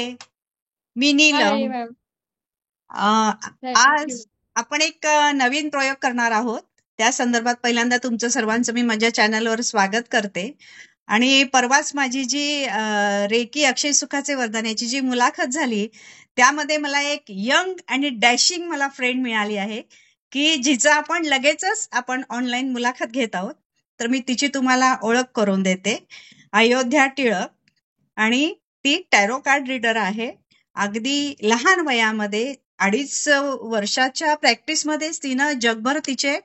मी नीलम. हाय ma'am. Thank you. आज आपण एक नवीन प्रयोग करणार आहोत. त्या संदर्भात पहिल्यांदा तुमचं सर्वांचं मी माझ्या चॅनलवर स्वागत करते. आणि परवाच माझी जी रेकी अक्षय सुखाचे वरदान याची जी मुलाखत झाली, त्यामध्ये मला एक यंग आणि डॅशिंग मला फ्रेंड मिळाली आहे, की जिचं आपण ऑनलाईन मुलाखत घेत आहोत. तर मी तिची तुम्हाला ओळख करून देते. अयोध्या टिळक. आणि ती टॅरो कार्ड रीडर आहे. अगदी लहान वयामध्ये 2.5 वर्षाच्या प्रॅक्टिसमध्येच तिनं जगभर तिचे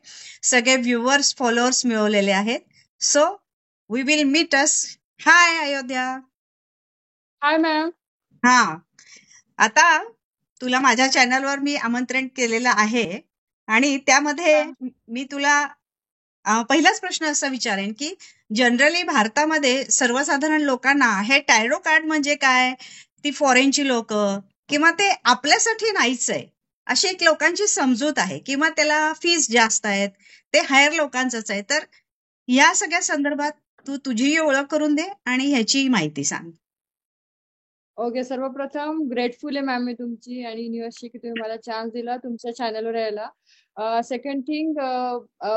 सगळे व्ह्युअर्स, फॉलोअर्स मिळवलेले आहेत. So we will meet us. Hi Ayodhya. Hi ma'am. हा, आता तुला माझ्या चॅनलवर मी आमंत्रण केलेलं आहे आणि त्यामध्ये मी तुला पहिलाच प्रश्न असा विचारेन की जनरली भारतामध्ये सर्वसाधारण लोकांना हे टॅरो कार्ड म्हणजे काय, ती फॉरेनची लोक किंवा ते आपल्यासाठी नाहीच आहे अशी एक लोकांची समजूत आहे, किंवा त्याला फीस जास्त आहेत, ते हायर लोकांचंच आहे. तर या सगळ्या संदर्भात तू तुझी ओळख करून दे आणि ह्याची माहिती सांग. ओके, सर्वप्रथम ग्रेटफुल आहे मॅम मी तुमची आणि युनिव्हर्सिटी की तुम्ही मला चान्स दिला तुमच्या चॅनलवर यायला. सेकंड थिंग,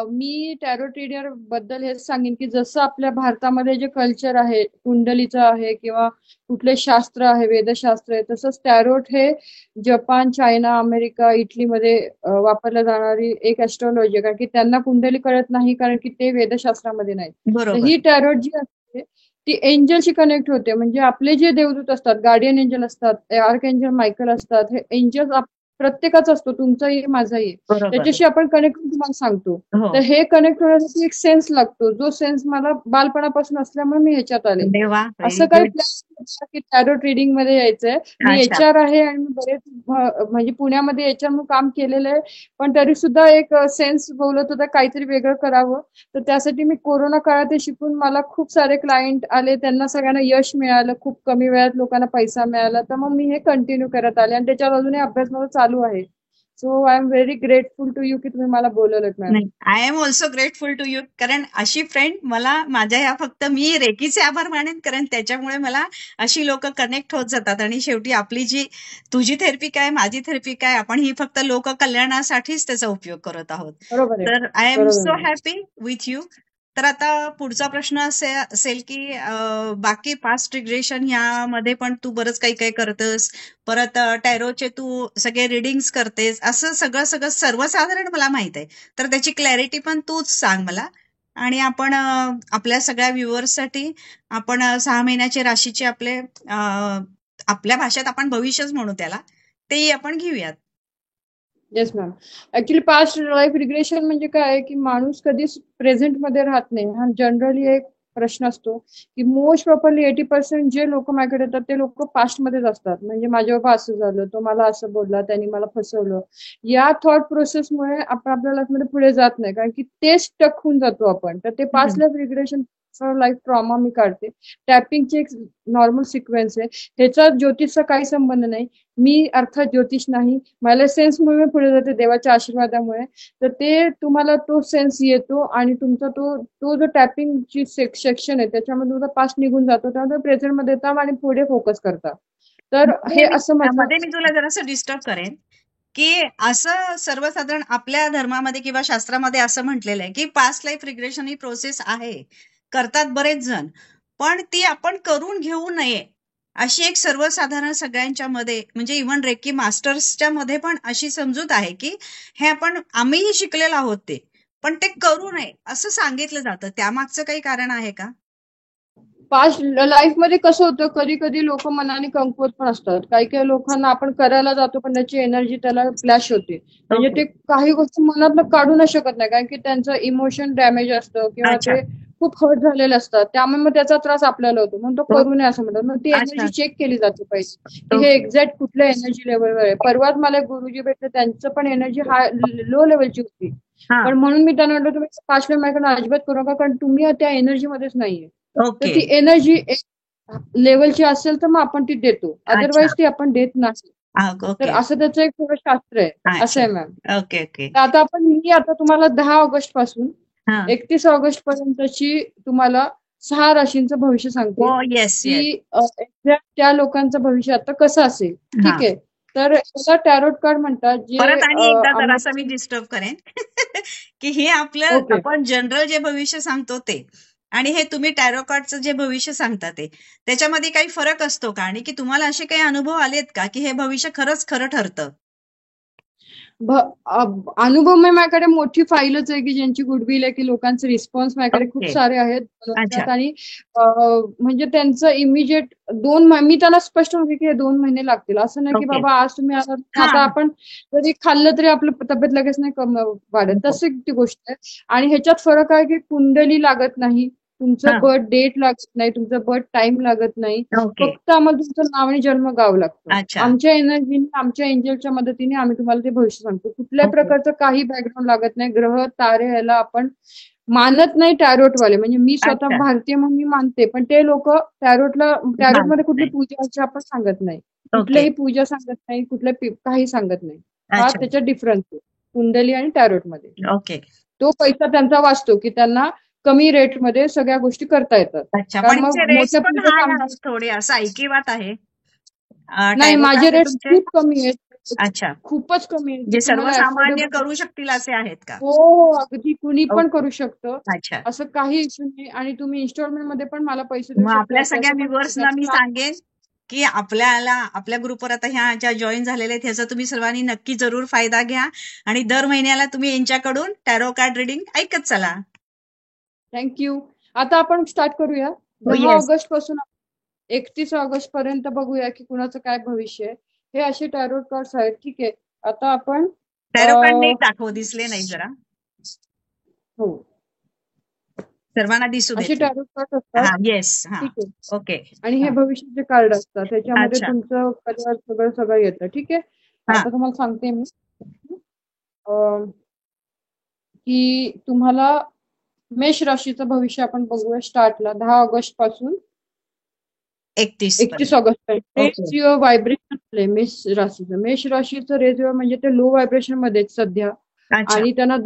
मी टॅरो रीडर बद्दल हेच सांगेन की जसं आपल्या भारतामध्ये जे कल्चर आहे कुंडलीचं आहे किंवा कुठले शास्त्र आहे वेदशास्त्र आहे, तसंच टॅरोट हे जपान, चायना, अमेरिका, इटलीमध्ये वापरल्या जाणारी एक ॲस्ट्रॉलॉजी आहे. कारण की त्यांना कुंडली कळत नाही, कारण की ते वेदशास्त्रामध्ये नाही. तर बरोबर. ही टॅरोट जी असते ती एंजलशी कनेक्ट होते. म्हणजे आपले जे देवदूत असतात, गार्डियन एंजल असतात, आर्क एंजल मायकल असतात, हे एंजल प्रत्येकाचा असतो, तुमचाही माझाही. बरोबर. त्याच्याशी आपण कनेक्ट होऊन तुम्हाला सांगतो. हो. तर हे कनेक्ट होण्यासाठी एक सेन्स लागतो, जो सेन्स मला बालपणापासून असल्यामुळे मी ह्याच्यात आले. अरे वा, व्हेरी असं काही गुड. प्लॅन की टॅरो ट्रेडिंग मध्ये यायचंय. मी अच्छा. HR आहे आणि मी बरेच म्हणजे पुण्यामध्ये HR म्हणून काम केलेलं आहे. पण तरी सुद्धा एक सेन्स बोलत होता काहीतरी वेगळं करावं. तर त्यासाठी मी कोरोना काळात हे शिकून मला खूप सारे क्लायंट आले, त्यांना सगळ्यांना यश मिळालं, खूप कमी वेळात लोकांना पैसा मिळाला. तर मग मी हे कंटिन्यू करत आले आणि त्याच्यावर अजूनही अभ्यास माझा चालू आहे. So I am very grateful to you की तुम्ही मला बोलवलं मॅम. नाही, I am also grateful to you. कारण अशी फ्रेंड मला माझ्या ह्या फक्त मी रेकीचे आभार मानेन, कारण त्याच्यामुळे मला अशी लोक कनेक्ट होत जातात. आणि शेवटी आपली जी तुझी थेरपी काय, माझी थेरपी काय, आपण ही फक्त लोक कल्याणासाठीच त्याचा उपयोग करत आहोत. बरोबर आहे. तर आय एम बरोबर so ma'am. Happy with you. तर आता पुढचा प्रश्न असेल की बाकी पास्ट रिग्रेशन ह्यामध्ये पण तू बरंच काही काही करतस, परत टॅरोचे तू सगळे रिडिंग्स करतेस, असं सगळं सगळं सर्वसाधारण मला माहित आहे. तर त्याची क्लॅरिटी पण तूच सांग मला. आणि आपण आपल्या सगळ्या व्ह्युअर्ससाठी आपण 6 महिन्याचे राशीचे आपल्या भाषेत आपण भविष्यच म्हणू त्याला, तेही आपण घेऊयात. Yes ma'am. Actually past life regression म्हणजे काय आहे की माणूस कधीच प्रेझेंट मध्ये राहत नाही. हा जनरली एक प्रश्न असतो की मोस्ट प्रॉपरली 80% जे लोक माझ्याकडे येतात ते लोक पास्ट मध्येच असतात. म्हणजे माझ्या बाबा असं झालं, तो मला असं बोलला, त्यांनी मला फसवलं, या थॉट प्रोसेसमुळे आपण आपल्या लाईफमध्ये पुढे जात नाही, कारण की ते स्टक होऊन जातो आपण. तर ते past life regression life trauma मी काढते. टॅपिंगची एक नॉर्मल सिक्वेन्स आहे. ह्याचा ज्योतिषचा काही संबंध नाही. मी अर्थात ज्योतिष नाही, मला सेन्समुळे मी पुढे जाते देवाच्या आशीर्वादामुळे. तर ते तुम्हाला तो सेन्स येतो आणि तुमचा तो तो जो टॅपिंगची सेक्शन आहे त्याच्यामध्ये तुमचा पास्ट निघून जातो, त्यामुळे प्रेझेंट मध्ये येतात आणि पुढे फोकस करता. तर हे असं माझं. मध्ये मी तुला जरासं डिस्टर्ब करेन की असं सर्वसाधारण आपल्या धर्मामध्ये किंवा शास्त्रामध्ये असं म्हटलेलं आहे की पास्ट लाईफ रिग्रेशन ही प्रोसेस आहे, करतात बरेच जण, पण ती आपण करून घेऊ नये अशी एक सर्वसाधारण सगळ्यांच्या मध्ये, म्हणजे इव्हन रेकी मास्टर्सच्या मध्ये पण अशी समजूत आहे की हे आम्हीही शिकलेलो आहोत ते, पण ते करू नये असं सांगितलं जातं. त्यामागचं काही कारण आहे का? पास्ट लाईफ मध्ये कसं होतं, कधी कधी लोक मनाने कमकुवत पण असतात. काही काही लोकांना आपण करायला जातो पण त्याची एनर्जी त्याला फ्लॅश होते. म्हणजे ओके. ते काही गोष्टी मनातनं काढू नाही शकत नाही, कारण की त्यांचं इमोशन डॅमेज असतं किंवा अच्छा. ते खूप हर्ट झालेले असतात. त्यामुळे मग त्याचा त्रास आपल्याला होतो, म्हणून तो करू नये असं म्हणतात. मग ती अच्छा. एनर्जी चेक केली जाते पाहिजे की हे ओके. एक्झॅक्ट कुठल्या एनर्जी लेवलवर आहे. परवाच मला एक गुरुजी भेटले, त्यांचं पण एनर्जी हाय लो लेवलची होती. हा. पण म्हणून मी त्यांना म्हटलं तुम्ही पास्ट लाईफ माझ्याकडे अजिबात करू नका, कारण तुम्ही त्या एनर्जी मध्येच नाहीये. तर ओके. ती एनर्जी लेवलची असेल तर मग आपण ती देतो, अच्छा. अदरवाईज ती आपण देत नाही. तर ओके. असं त्याचं एक थोडं शास्त्र आहे. असं अच्छा. आहे मॅम. Okay, okay. तर मी आता तुम्हाला 10 ऑगस्ट पासून हां. 31 ऑगस्ट पर्यंतची तुम्हाला 6 राशींचं भविष्य सांगते हो, येस की येस. एक्झॅक्ट त्या लोकांचं भविष्य आता कसं असेल. हा, ठीक आहे. तर याला टॅरोट कार्ड म्हणतात जे परत आणि एकदा जरासा मी आम्हाला. डिस्टर्ब करेन की हे आपलं ओके. आपण जनरल जे भविष्य सांगतो ते आणि हे तुम्ही टॅरो कार्डचं जे भविष्य सांगता ते त्याच्यामध्ये काही फरक असतो का आणि की तुम्हाला असे काही अनुभव आलेत का की हे भविष्य खरंच खरं ठरतं? अनुभव माझ्याकडे मोठी फाईलच आहे की ज्यांची गुडविल आहे की लोकांचे रिस्पॉन्स माझ्याकडे खूप ओके. सारे आहेत अच्छा. आणि म्हणजे त्यांचं इमिजिएट मी त्याला स्पष्ट म्हणते की हे 2 महिने लागतील. असं नाही की ओके. बाबा आज तुम्ही आला हा. आता आपण जरी खाल्लं तरी आपलं तब्येत लगेच नाही वाढत. हो. तशी ती गोष्ट आहे. आणि ह्याच्यात फरक आहे की कुंडली लागत नाही, हा. तुमचं बर्थ डेट लागत नाही, तुमचं बर्थ टाइम लागत नाही. ओके. फक्त आम्हाला तुमचं नाव आणि जन्म गाव लागतं. अच्छा. आमच्या एनर्जीने आमच्या एंजलच्या मदतीने आम्ही तुम्हाला ते भविष्य सांगतो. कुठल्याही ओके. प्रकारचं काही बॅकग्राऊंड लागत नाही. ग्रह तारे ह्याला आपण मानत नाही टॅरोटवाले. म्हणजे मी स्वतः अच्छा. भारतीय म्हणून मी मानते, पण ते लोक टॅरोटमध्ये मानत कुठली नाही. पूजा अर्चा आपण सांगत नाही, ओके. कुठल्याही पूजा सांगत नाही, काही सांगत नाही. हा अच्छा. त्याच्यात डिफरन्स आहे कुंडली आणि टॅरोटमध्ये. ओके. तो पैसा त्यांचा वाचतो की त्यांना कमी रेटमध्ये सगळ्या गोष्टी करता येतात. अच्छा. कारण पण मग याचे रेट्स मोठ्या पण पूजा हाय सांगतात. आहेत थोडे असं ऐकिवात आहे. नाही, टॅरो माझे कार्ड रेट्स तुमचे खूप कमी आहेत. अच्छा. खूपच कमी आहेत, जे जे तुम्हाला सर्वसामान्य अफोर्डेबल. करू शकतील असे आहेत का? हो, हो. अगदी कुणी पण ओके. करू शकतं. अच्छा. असं काही इश्यू नाही आणि तुम्ही इन्स्टॉलमेंटमध्ये पण मला पैसे देऊ मग शकता. आपल्या सगळ्या त्याचं पण व्ह्युअर्सना मी सांगेन की आपल्या ग्रुपवर आता ह्या ज्या जॉईन झालेल्या आहेत ह्याचा तुम्ही सर्वांनी नक्की जरूर फायदा घ्या आणि दर महिन्याला तुम्ही यांच्याकडून टॅरो कार्ड रिडिंग ऐकत चला. थँक्यू. आता आपण स्टार्ट करूया. हो, 10 येस. ऑगस्ट पासून 31 ऑगस्ट पर्यंत बघूया की कुणाचं काय भविष्य आहे. हे असे टॅरोट कार्ड्स आहेत. ठीक आहे. आता आपण टॅरो कार्ड नीट दाखव, दिसले नाही जरा. हो, सर्वांना दिसू असे देत. टॅरोट कार्ड असतात. हा, येस. हा. ठीक आहे. ओके. आणि हे हा. भविष्याचे कार्ड असतात. त्याच्यामध्ये अच्छा. तुमचं कलर सगळं सगळं येतं. ठीक आहे. हा. आता तुम्हाला सांगते मी अं, की तुम्हाला मेष राशीचं भविष्य आपण बघूया स्टार्टला 10 ऑगस्ट पासून 31 31 पर्यंत. ऑगस्ट पर्यंत. ओके. रेज युअर व्हायब्रेशन मेष राशीचं. मेष राशीचं रेज युअर म्हणजे ते लो व्हायब्रेशन मध्ये सध्या. अच्छा. आणि त्यांना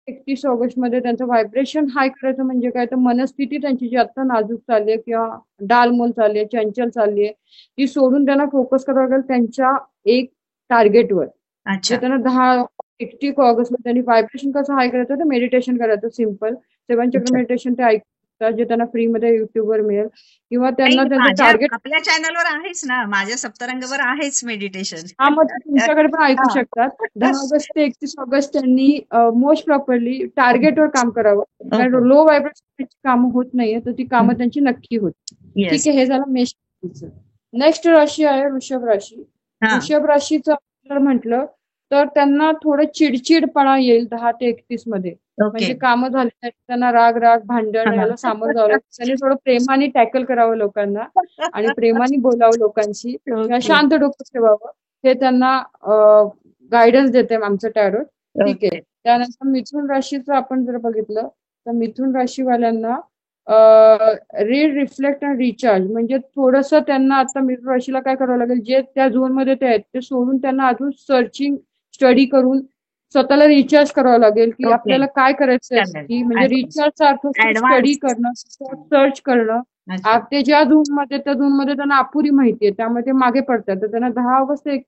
31 ऑगस्ट मध्ये त्यांचं व्हायब्रेशन हाय करायचं म्हणजे काय तर मनस्थिती त्यांची जी आता नाजूक चालली आहे किंवा डालमोल चालली आहे, चंचल चालली आहे, ती सोडून त्यांना फोकस करावं लागेल त्यांच्या एक टार्गेटवर. जे अच्छा. त्यांना 31 ऑगस्टला त्यांनी व्हायब्रेशन कसं हाय करायचं तर मेडिटेशन करायचं सिम्पल 7 चक्र अच्छा. मेडिटेशन ते ऐकतात जे त्यांना फ्रीमध्ये युट्यूबवर मिळेल किंवा त्यांना नाही, त्यांचं माझ्या टार्गेट. आपल्या चॅनलवर आहेच ना, माझ्या सप्तरंगवर आहेच मेडिटेशन. हा, मग ते तुमच्याकडे पण ऐकू हा. शकतात. 10 ऑगस्ट ते 31 ऑगस्ट त्यांनी मोस्ट प्रॉपरली टार्गेटवर काम करावं. ओके. कारण लो व्हायब्रेशन कामं होत नाहीये तर ती कामं त्यांची नक्की होत. येस. ठीक आहे. हे झालं मेष राशीचं. नेक्स्ट राशी आहे वृषभ राशी. हा. वृषभ राशीचं जर म्हटलं तर त्यांना थोडं चिडचिडपणा येईल 10 ते 31 मध्ये. ओके. म्हणजे कामं झाली नाही त्यांना राग राग भांडण हा. याला सामोरं जावं लागतं. त्यांनी थोडं प्रेमाने टॅकल करावं लोकांना आणि प्रेमाने बोलावं लोकांशी किंवा ओके. शांत डोकं ठेवावं. हे त्यांना गायडन्स देते आमचं टॅरोट. ठीक आहे. ओके. त्यानंतर मिथुन राशीचं आपण जर बघितलं तर मिथुन राशीवाल्यांना रीड रिफ्लेक्ट अँड रिचार्ज म्हणजे थोडंसं त्यांना आता मिथुन राशीला काय करावं लागेल जे त्या झोनमध्ये ते आहेत ते सोडून त्यांना अजून सर्चिंग स्टडी करून स्वतःला रिचार्ज करावं लागेल की ओके. आपल्याला काय करायचंय चालेल. की म्हणजे अच्छा. रिचार्जचा अर्थ स्टडी ऍडव्हान्स. करणं सर्च करणं. अच्छा. ते ज्या झोनमध्ये त्या झोनमध्ये त्यांना अपुरी माहिती आहे त्यामुळे ते मागे पडतात तर त्यांना 10 ऑगस्ट एक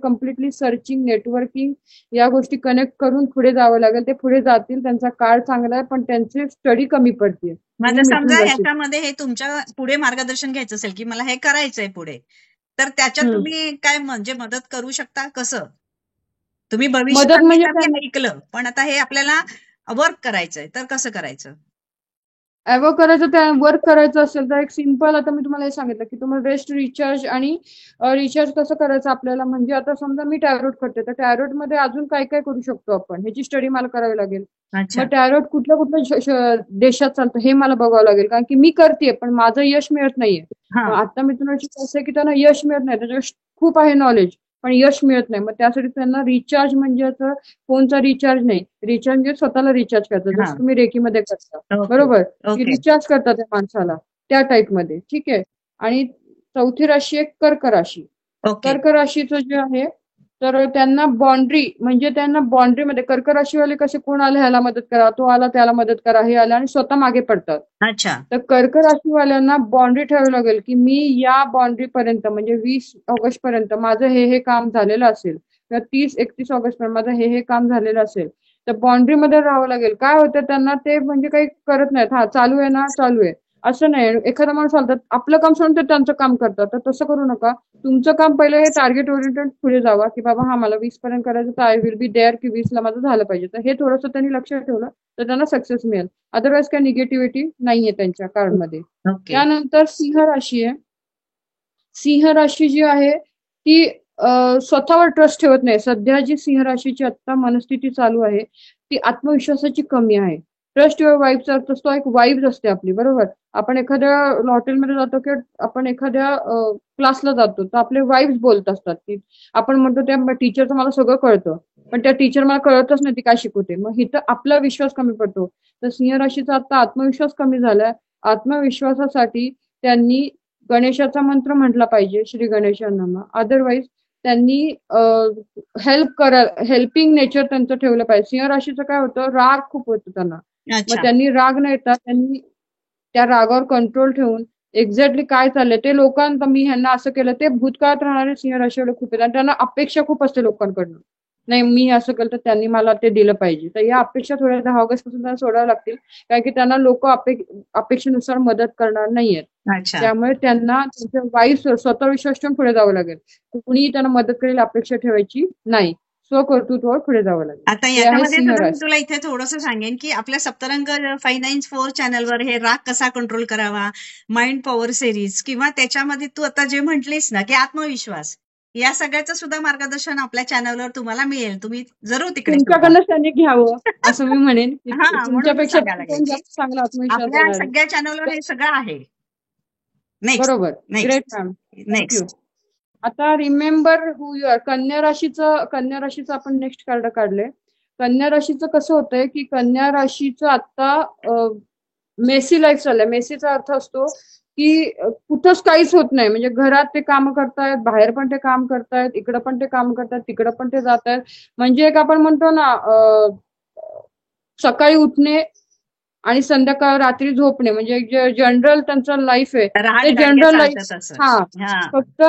कम्प्लिटली सर्चिंग नेटवर्किंग या गोष्टी कनेक्ट करून पुढे जावं लागेल. ते पुढे जातील त्यांचा काळ चांगला आहे पण त्यांची स्टडी कमी पडते. माझं मिथुन समजा राशी. ह्याच्यामध्ये हे तुमच्या पुढे मार्गदर्शन घ्यायचं असेल की मला हे करायचंय पुढे, तर त्याच्यात हम्म. तुम्ही काय म्हणजे मदत करू शकता? कसं? तुम्ही भविष्य मदत म्हणजे सांगितलं मी ऐकलं, पण आता हे आपल्याला वर्क करायचंय तर कसं करायचं? करायचं त्या वर्क करायचं असेल तर एक सिम्पल आता मी तुम्हाला हे सांगितलं की तुम्हाला रेस्ट रिचार्ज आणि रिचार्ज कसं करायचं आपल्याला म्हणजे आता समजा मी टॅरोट करते तर टॅरोट मध्ये अजून काय काय करू शकतो आपण ह्याची स्टडी मला करावी लागेल. अच्छा. मग टॅरोट कुठल्या कुठल्या देशात चालतं हे मला बघावं लागेल कारण की मी करते पण माझं यश मिळत नाहीये. हा. आता मी तुम्हाला असं आहे की त्यांना यश मिळत नाही त्याच्यावर खूप आहे नॉलेज पण यश मिळत नाही मग त्यासाठी त्यांना रिचार्ज म्हणजे असं फोनचा रिचार्ज नाही रिचार्ज म्हणजे स्वतःला रिचार्ज करतात हा. जसं तुम्ही रेकीमध्ये करता ओके. बरोबर की ओके. रिचार्ज करतात त्या माणसाला त्या टाईपमध्ये. ठीक आहे. आणि चौथी राशी आहे कर्क राशी. ओके. कर्क राशीचं जे आहे तर त्यांना बाउंड्रीमध्ये कर्क राशीवाले कसे, कोण आले ह्याला मदत करा, तो आला त्याला मदत करा, हे आला आणि स्वतः मागे पडतात. अच्छा. तर कर्क राशीवाल्यांना बाउंड्री ठेवावी लागेल की मी या बाउंड्री पर्यंत म्हणजे 20 ऑगस्ट पर्यंत माझं हे काम झालेलं असेल किंवा 30-31 ऑगस्ट पर्यंत माझं हे काम झालेलं असेल. तर बाउंड्री मध्ये राहावं लागेल. काय होतं त्यांना ते म्हणजे काही करत नाहीत. हा चालू आहे ना, चालू आहे असं नाही. एखादा माणूस चालतात आपलं काम सोडून ते त्यांचं काम करतात. तर तसं करू नका. तुमचं काम पहिलं हे टार्गेट ओरिएंटेड पुढे जावा की बाबा हा मला 20 पर्यंत करायचं, तर आय विल बी देअर की 20 ला माझं झालं पाहिजे. तर हे थोडंसं त्यांनी लक्षात ठेवलं तर त्यांना सक्सेस मिळेल. अदरवाईज काही निगेटिव्हिटी नाहीये त्यांच्या कार्डमध्ये. ओके. त्यानंतर सिंह राशी आहे. सिंह राशी जी आहे ती स्वतःवर ट्रस्ट ठेवत नाही. सध्या जी सिंह राशीची आता मनस्थिती चालू आहे ती आत्मविश्वासाची कमी आहे. ट्रस्ट युअर वाईफचा अर्थ असतो एक वाईफ असते आपली, बरोबर. आपण एखाद्या हॉटेलमध्ये जातो किंवा आपण एखाद्या क्लासला जातो तर आपले वाईफ बोलत असतात की आपण म्हणतो त्या टीचरचं मला सगळं कळतं, पण त्या टीचर मला कळतच नाही ती काय शिकवते. मग इथं आपला विश्वास कमी पडतो. तर सिंह राशीचा आता आत्मविश्वास कमी झालाय. आत्मविश्वासासाठी त्यांनी गणेशाचा मंत्र म्हटला पाहिजे, श्री गणेशांना. अदरवाईज त्यांनी हेल्पिंग नेचर त्यांचं ठेवलं पाहिजे. सिंह राशीचं काय होतं, राग खूप होतो त्यांना. मग त्यांनी राग न येता त्यांनी त्या रागावर कंट्रोल ठेवून एक्झॅक्टली काय चाललंय ते लोकांना, मी ह्यांना असं केलं, ते भूतकाळात राहणारे सिंह राशीवाले खूप आहेत आणि त्यांना अपेक्षा खूप असते लोकांकडनं. नाही मी असं केलं तर त्यांनी मला ते दिलं पाहिजे. तर या अपेक्षा थोड्या 10 ऑगस्ट पासून त्यांना सोडाव्या लागतील. कारण की त्यांना लोक अपेक्षेनुसार मदत करणार नाहीयेत. त्यामुळे त्यांना त्यांच्या वाईफ स्वतः विश्वास ठेवून पुढे जावं लागेल. कुणीही त्यांना मदत करेल अपेक्षा ठेवायची नाही. स्वकर्तृत्वावर पुढे जावं लागेल. आता याच्यामध्ये सुद्धा मी तुला इथे थोडंसं सांगेन की आपल्या सप्तरंग 594 चॅनलवर हे राग कसा कंट्रोल करावा, माइंड पॉवर सिरीज, किंवा त्याच्यामध्ये तू आता जे म्हटलीस ना की आत्मविश्वास, या सगळ्याचं सुद्धा मार्गदर्शन आपल्या चॅनलवर तुम्हाला मिळेल. तुम्ही जरूर तिकडे तुमच्याकडनं त्यांनी घ्यावं असं मी म्हणेन. तुमच्यापेक्षा चांगला आत्मविश्वास आपल्या सगळ्या चॅनलवर हे सगळं आहे. बरोबर. Great ma'am. नेक्स्ट. आता रिमेंबर हू यू आर. कन्या राशीचं आपण नेक्स्ट कार्ड काढले. कन्या राशीचं कसं होतंय की कन्या राशीचं आता मेसी लाईफ चाललंय. मेसीचा अर्थ असतो की कुठंच काहीच होत नाही. म्हणजे घरात ते काम करतायत, बाहेर पण ते काम करतायत, इकडं पण ते काम करतायत, तिकडं पण ते जात आहेत. म्हणजे एक आपण म्हणतो ना सकाळी उठणे आणि संध्याकाळ रात्री झोपणे, म्हणजे जनरल त्यांचं लाईफ आहे ते जनरल लाईफ. फक्त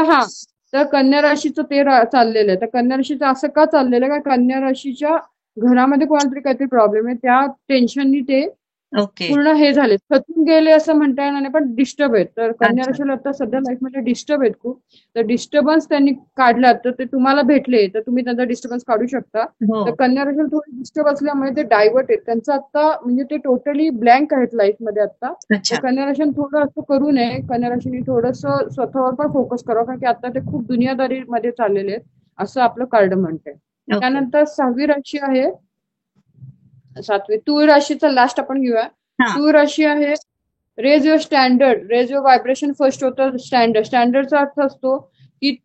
तर कन्या राशीचं ते चाललेलं आहे. तर कन्या राशीचं असं का चाललेलं आहे का कन्या राशीच्या घरामध्ये कोणाला तरी काहीतरी प्रॉब्लेम आहे. त्या टेन्शननी ते पूर्ण हे झाले, थकून गेले असं म्हणता येणार नाही, पण डिस्टर्ब आहेत. तर कन्या राशीला आता सध्या लाईफमध्ये डिस्टर्ब आहेत खूप. तर डिस्टर्बन्स त्यांनी काढला तर ते तुम्हाला भेटले तर तुम्ही त्यांचा डिस्टर्बन्स काढू शकता. तर कन्या राशीला थोडी डिस्टर्ब असल्यामुळे ते डायव्हर्ट आहेत. त्यांचं आता म्हणजे ते टोटली ब्लँक आहेत लाईफमध्ये आता. तर कन्या राशीने थोडं असं करू नये. कन्या राशीने थोडंसं स्वतःवर पण फोकस करावं, कारण की आता ते खूप दुनियादारीमध्ये चाललेले आहेत असं आपलं कार्ड म्हणतंय. त्यानंतर 6वी राशी आहे, 7वी तुळ राशीचा लास्ट आपण घेऊया. तुळ राशी आहे raise your standard, raise your vibration. First होतं स्टँडर्ड. स्टँडर्डचा अर्थ असतो की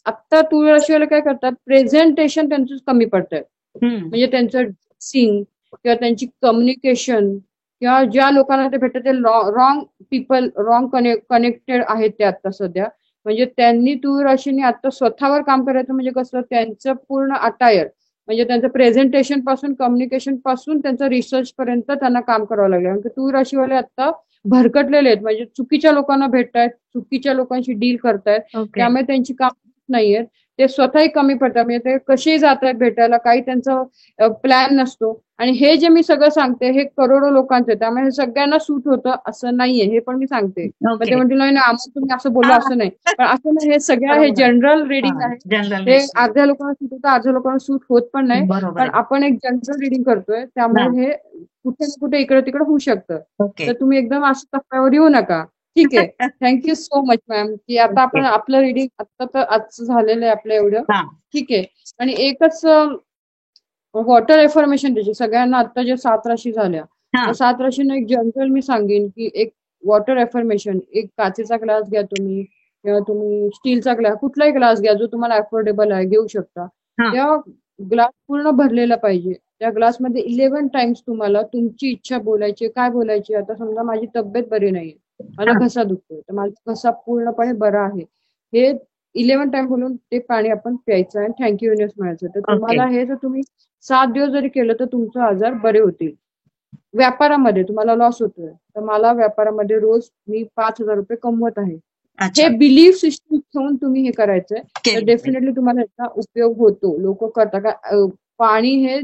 आता तुळ राशीवाले काय करतात, प्रेझेंटेशन त्यांचं कमी पडतंय. म्हणजे त्यांचं सिंग किंवा त्यांची कम्युनिकेशन किंवा ज्या लोकांना ते भेटतात ते रॉंग पीपल, रॉंग कनेक्टेड आहेत ते आता सध्या. म्हणजे त्यांनी तुळ राशीने आता स्वतःवर काम करायचं. म्हणजे कसं त्यांचं पूर्ण अटायर म्हणजे त्यांचं प्रेझेंटेशन पासून, कम्युनिकेशन पासून त्यांचं रिसर्च पर्यंत त्यांना काम करावं लागलं. कारण तुळ राशीवाले आता भरकटलेले आहेत. म्हणजे चुकीच्या लोकांना भेटतायत, चुकीच्या लोकांशी डील करतायत. त्यामुळे त्यांची काम नाहीयेत. ते स्वतःही कमी पडतात. म्हणजे ते कसेही जात आहेत भेटायला, काही त्यांचा प्लॅन नसतो. आणि हे जे मी सगळं सांगते हे करोडो लोकांचे, त्यामुळे हे सगळ्यांना सूट होतं असं नाहीये, हे पण मी सांगते. ते म्हणतील नाही आम्हाला तुम्ही असं बोलला असं नाही, पण असं नाही. हे सगळं हे जनरल रिडिंग आहे. हे अर्ध्या लोकांना सूट होतं, अर्ध्या लोकांना सूट होत पण नाही. पण आपण एक जनरल रिडिंग करतोय त्यामुळे हे कुठे ना कुठे इकडे तिकडे होऊ शकतं. तर तुम्ही एकदम असं टप्प्यावर येऊ नका. ठीक आहे. थँक्यू सो मच मॅम की आता आपण आपलं रिडिंग आता तर आज झालेलं आहे आपलं एवढं. ठीक आहे. आणि एकच वॉटर एफर्मेशन त्याची सगळ्यांना आता जे 7 राशी झाल्या त्या 7 राशींना एक जनरल मी सांगेन की एक वॉटर एफर्मेशन, एक काचेचा ग्लास घ्या तुम्ही किंवा तुम्ही स्टीलचा ग्लास, कुठलाही ग्लास घ्या जो तुम्हाला अफोर्डेबल आहे, घेऊ शकता. त्या ग्लास पूर्ण भरलेला पाहिजे. त्या ग्लासमध्ये 11 टाइम्स तुम्हाला तुमची इच्छा बोलायची, काय बोलायची. आता समजा माझी तब्येत बरी नाहीये, माझा घसा दुखतोय, तर माझा घसा पूर्णपणे बरा आहे हे 11 टाइम बोलून ते पाणी आपण प्यायचं आणि थँक्यू युनिवर्स म्हणायचं. तर तुम्हाला हे जर तुम्ही 7 दिवस जरी केलं तर तुमचे आजार बरे होतील. व्यापारामध्ये तुम्हाला लॉस होतोय तर मला व्यापारामध्ये रोज मी 5,000 रुपये कमवत आहे, हे बिलीफ सिस्टम ठेवून तुम्ही हे करायचंय तर डेफिनेटली तुम्हाला याचा उपयोग होतो. लोक करता का पाणी हे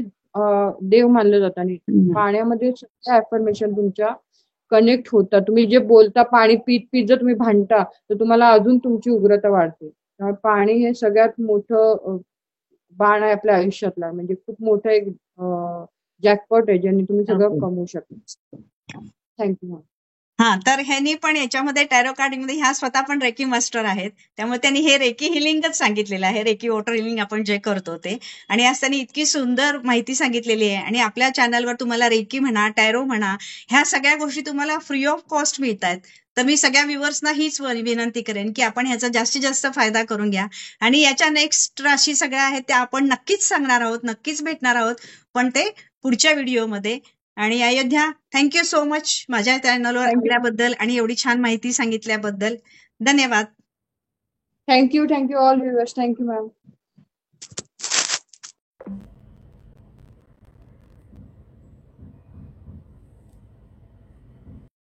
देव मानलं जातं आणि पाण्यामध्ये सगळ्या अफर्मेशन तुमच्या कनेक्ट होतात. तुम्ही जे बोलता पाणी पीत पीत जर तुम्ही भांडता तर तुम्हाला अजून तुमची उग्रता वाढते. त्यामुळे पाणी हे सगळ्यात मोठं बाण आहे आपल्या आयुष्यातला, म्हणजे खूप मोठं एक जॅकपॉट आहे ज्यांनी तुम्ही सगळं कमवू शकता. थँक्यू. हा, तर ह्यांनी पण याच्यामध्ये टॅरो कार्डिंगमध्ये ह्या स्वतः पण रेकी मास्टर आहेत, त्यामुळे त्यांनी हे रेकी हिलिंगच सांगितलेलं आहे, रेकी वॉटर हिलिंग आपण जे करतो ते. आणि आज त्यांनी इतकी सुंदर माहिती सांगितलेली आहे. आणि आपल्या चॅनलवर तुम्हाला रेकी म्हणा, टॅरो म्हणा, ह्या सगळ्या गोष्टी तुम्हाला फ्री ऑफ कॉस्ट मिळत आहेत. तर मी सगळ्या व्ह्युअर्सना हीच विनंती करेन की आपण ह्याचा जास्तीत जास्त फायदा करून घ्या. आणि याच्या नेक्स्ट राशी सगळ्या आहेत त्या आपण नक्कीच सांगणार आहोत, नक्कीच भेटणार आहोत, पण ते पुढच्या व्हिडिओमध्ये. आणि अयोध्या, थँक्यू सो मच माझ्या चॅनलवर आल्याबद्दल आणि एवढी छान माहिती सांगितल्याबद्दल. धन्यवाद. Thank you all viewers. Thank you ma'am.